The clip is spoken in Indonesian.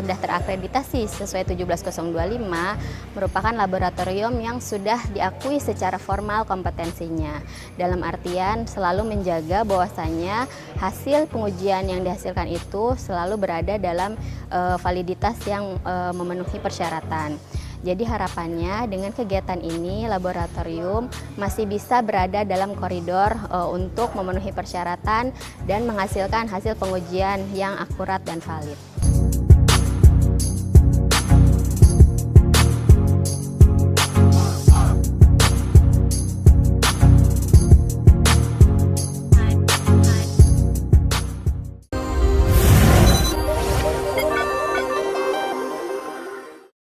sudah terakreditasi sesuai 17025 merupakan laboratorium yang sudah diakui secara formal kompetensinya. Dalam artian selalu menjaga bahwasanya hasil pengujian yang dihasilkan itu selalu berada dalam validitas yang memenuhi persyaratan. Jadi harapannya dengan kegiatan ini laboratorium masih bisa berada dalam koridor untuk memenuhi persyaratan dan menghasilkan hasil pengujian yang akurat dan valid.